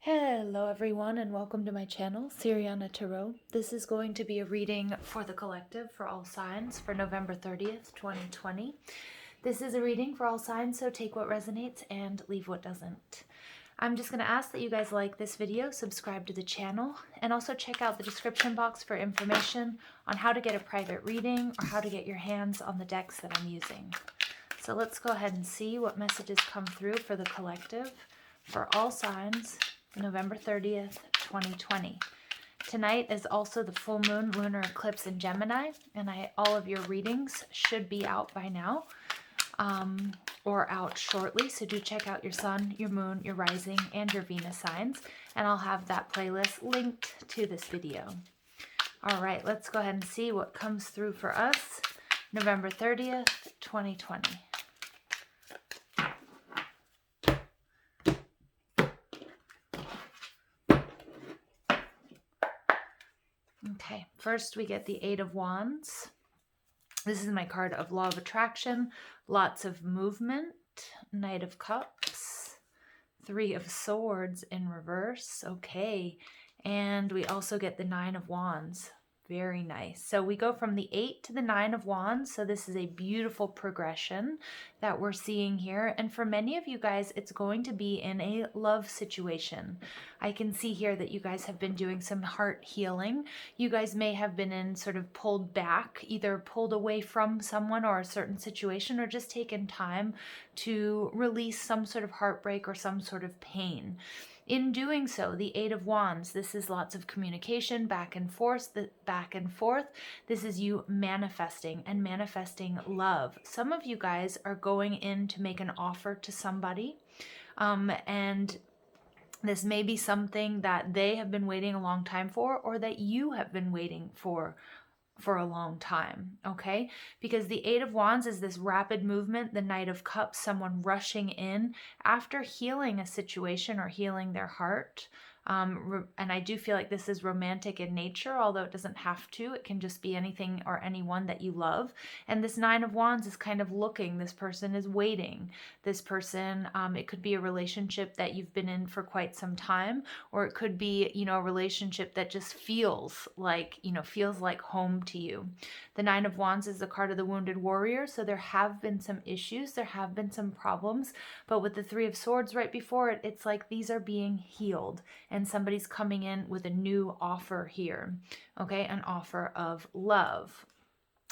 Hello everyone and welcome to my channel, Siriana Tarot. This is going to be a reading for the collective for all signs for November 30th, 2020. This is a reading for all signs, so take what resonates and leave what doesn't. I'm just going to ask that you guys like this video, subscribe to the channel, and also check out the description box for information on how to get a private reading or how to get your hands on the decks that I'm using. So let's go ahead and see what messages come through for the collective for all signs, November 30th, 2020. Tonight is also the full moon lunar eclipse in Gemini, and all of your readings should be out by now or out shortly. So do check out your sun, your moon, your rising, and your Venus signs, and I'll have that playlist linked to this video. All right, let's go ahead and see what comes through for us November 30th, 2020. Okay, first we get the Eight of Wands. This is my card of Law of Attraction, lots of movement, Knight of Cups, Three of Swords in reverse, okay, and we also get the Nine of Wands. Very nice. So we go from the 8 to the 9 of Wands. So this is a beautiful progression that we're seeing here. And for many of you guys, it's going to be in a love situation. I can see here that you guys have been doing some heart healing. You guys may have been in sort of pulled back, either pulled away from someone or a certain situation, or just taken time to release some sort of heartbreak or some sort of pain. In doing so, the Eight of Wands, this is lots of communication back and forth. This is you manifesting and manifesting love. Some of you guys are going in to make an offer to somebody, and this may be something that they have been waiting a long time for, or that you have been waiting for a long time, okay? Because the Eight of Wands is this rapid movement, the Knight of Cups, someone rushing in after healing a situation or healing their heart. And I do feel like this is romantic in nature, although it doesn't have to. It can just be anything or anyone that you love. And this Nine of Wands is kind of looking. This person is waiting. This person, it could be a relationship that you've been in for quite some time, or it could be, a relationship that just feels like home to you. The Nine of Wands is the card of the wounded warrior. So there have been some issues. There have been some problems. But with the Three of Swords right before it, it's like these are being healed. And somebody's coming in with a new offer here, okay? An offer of love.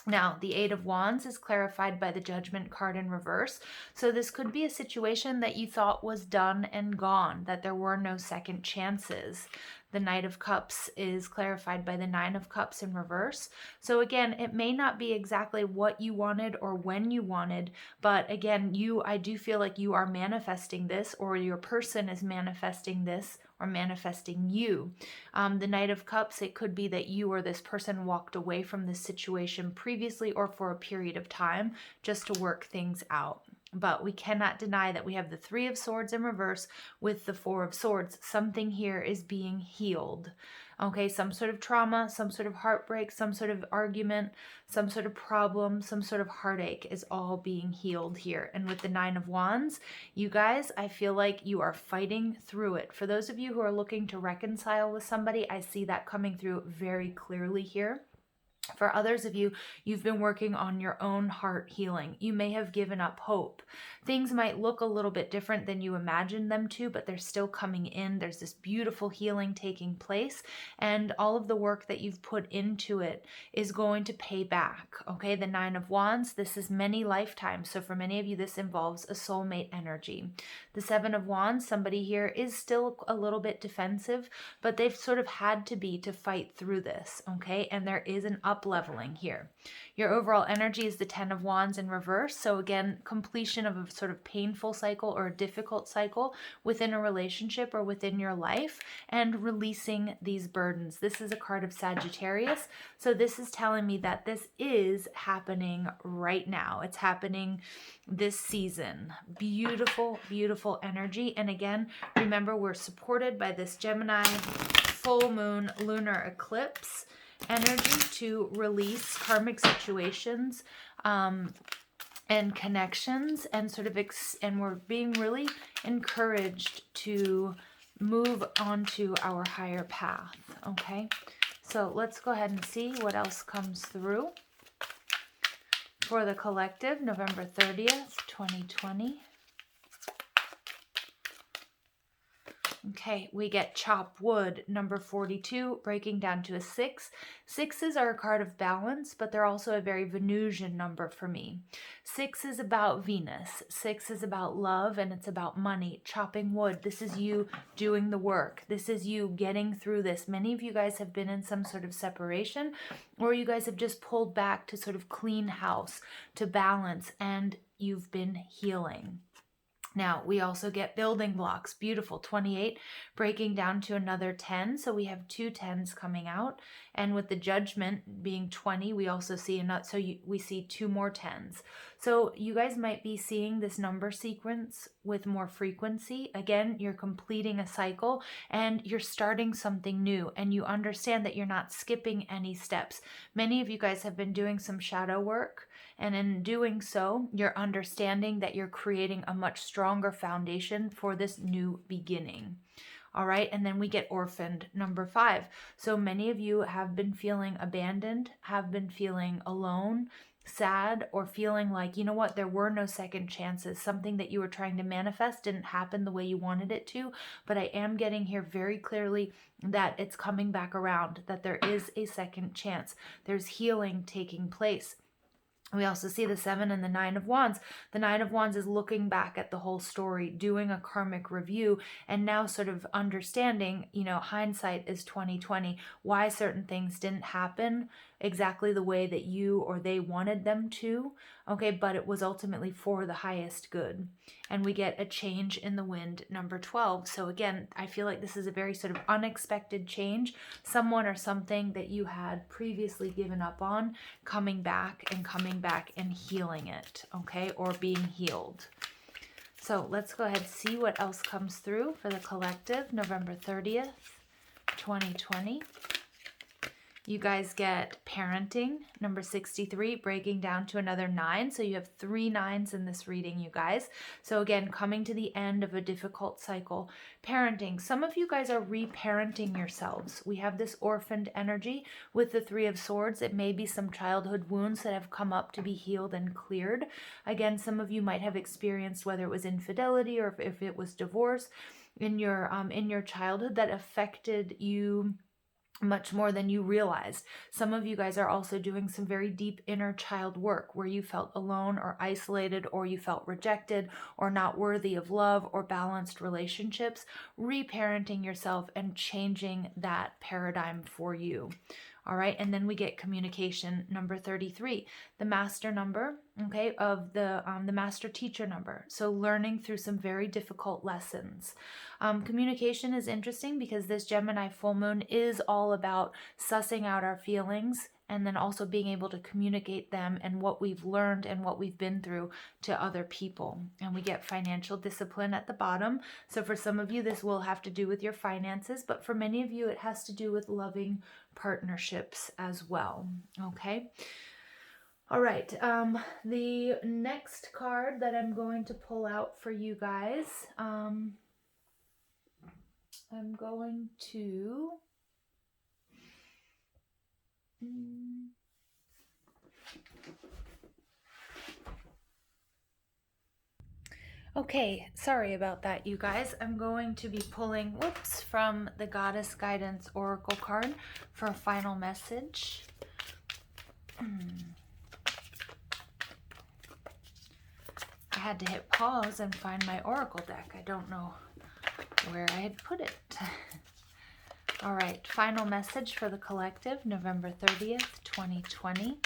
Now, the Eight of Wands is clarified by the Judgment card in reverse. So this could be a situation that you thought was done and gone, that there were no second chances. The Knight of Cups is clarified by the Nine of Cups in reverse. So again, it may not be exactly what you wanted or when you wanted, but again, I do feel like you are manifesting this, or your person is manifesting this, or manifesting you. The Knight of Cups, it could be that you or this person walked away from this situation previously or for a period of time just to work things out. But we cannot deny that we have the Three of Swords in reverse with the Four of Swords. Something here is being healed. Okay, some sort of trauma, some sort of heartbreak, some sort of argument, some sort of problem, some sort of heartache is all being healed here. And with the Nine of Wands, you guys, I feel like you are fighting through it. For those of you who are looking to reconcile with somebody, I see that coming through very clearly here. For others of you, you've been working on your own heart healing. You may have given up hope. Things might look a little bit different than you imagined them to, but they're still coming in. There's this beautiful healing taking place, and all of the work that you've put into it is going to pay back, okay? The Nine of Wands, this is many lifetimes. So for many of you, this involves a soulmate energy. The Seven of Wands, somebody here is still a little bit defensive, but they've sort of had to be to fight through this, okay? And there is an up-leveling here. Your overall energy is the Ten of Wands in reverse. So again, completion of a sort of painful cycle or a difficult cycle within a relationship or within your life, and releasing these burdens. This is a card of Sagittarius. So this is telling me that this is happening right now. It's happening this season. Beautiful, beautiful energy. And again, remember, we're supported by this Gemini full moon lunar eclipse energy to release karmic situations and connections, and sort of and we're being really encouraged to move on to our higher path, okay? So let's go ahead and see what else comes through for the collective, November 30th, 2020. Okay, we get chop wood, number 42, breaking down to a 6. Sixes are a card of balance, but they're also a very Venusian number for me. 6 is about Venus. 6 is about love, and it's about money. Chopping wood, this is you doing the work. This is you getting through this. Many of you guys have been in some sort of separation, or you guys have just pulled back to sort of clean house, to balance, and you've been healing. Now, we also get building blocks. Beautiful. 28, breaking down to another 10. So we have 2 10s coming out. And with the judgment being 20, we also see another. So we see 2 more 10s. So you guys might be seeing this number sequence with more frequency. Again, you're completing a cycle and you're starting something new. And you understand that you're not skipping any steps. Many of you guys have been doing some shadow work. And in doing so, you're understanding that you're creating a much stronger foundation for this new beginning. All right, and then we get orphaned, number 5. So many of you have been feeling abandoned, have been feeling alone, sad, or feeling like, you know what, there were no second chances. Something that you were trying to manifest didn't happen the way you wanted it to. But I am getting here very clearly that it's coming back around, that there is a second chance. There's healing taking place. We also see the 7 and the 9 of Wands. The 9 of Wands is looking back at the whole story, doing a karmic review, and now sort of understanding, you know, hindsight is 2020, why certain things didn't happen exactly the way that you or they wanted them to, okay, but it was ultimately for the highest good. And we get a change in the wind, number 12. So again, I feel like this is a very sort of unexpected change. Someone or something that you had previously given up on, coming back and healing it, okay, or being healed. So let's go ahead and see what else comes through for the collective, November 30th, 2020. You guys get parenting, number 63, breaking down to another 9. So you have 3 9s in this reading, you guys. So again, coming to the end of a difficult cycle. Parenting. Some of you guys are reparenting yourselves. We have this orphaned energy with the 3 of Swords. It may be some childhood wounds that have come up to be healed and cleared. Again, some of you might have experienced, whether it was infidelity or if it was divorce in your childhood that affected you much more than you realized. Some of you guys are also doing some very deep inner child work where you felt alone or isolated, or you felt rejected or not worthy of love or balanced relationships, reparenting yourself and changing that paradigm for you. All right, and then we get communication, number 33, the master number, okay, of the master teacher number. So learning through some very difficult lessons. Communication is interesting because this Gemini full moon is all about sussing out our feelings and then also being able to communicate them and what we've learned and what we've been through to other people. And we get financial discipline at the bottom. So for some of you, this will have to do with your finances, but for many of you, it has to do with loving partnerships as well. Okay. All right. The next card that I'm going to pull out for you guys, I'm going to okay, sorry about that, you guys. I'm going to be pulling, from the Goddess Guidance Oracle card for a final message. I had to hit pause and find my Oracle deck. I don't know where I had put it. All right, final message for the collective, November 30th, 2020.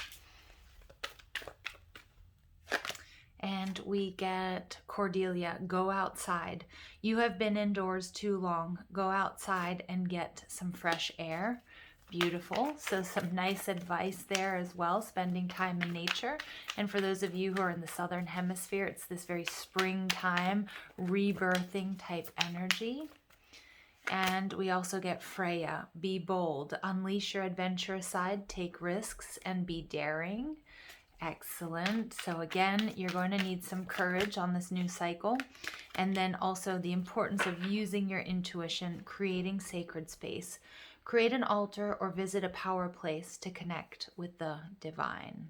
And we get Cordelia, go outside. You have been indoors too long. Go outside and get some fresh air. Beautiful. So some nice advice there as well, spending time in nature. And for those of you who are in the Southern Hemisphere, it's this very springtime, rebirthing type energy. And we also get Freya, be bold, unleash your adventurous side, take risks, and be daring. Excellent. So again, you're going to need some courage on this new cycle. And then also the importance of using your intuition, creating sacred space. Create an altar or visit a power place to connect with the divine.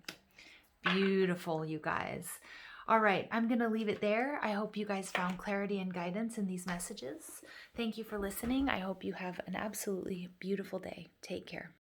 Beautiful, you guys. All right, I'm going to leave it there. I hope you guys found clarity and guidance in these messages. Thank you for listening. I hope you have an absolutely beautiful day. Take care.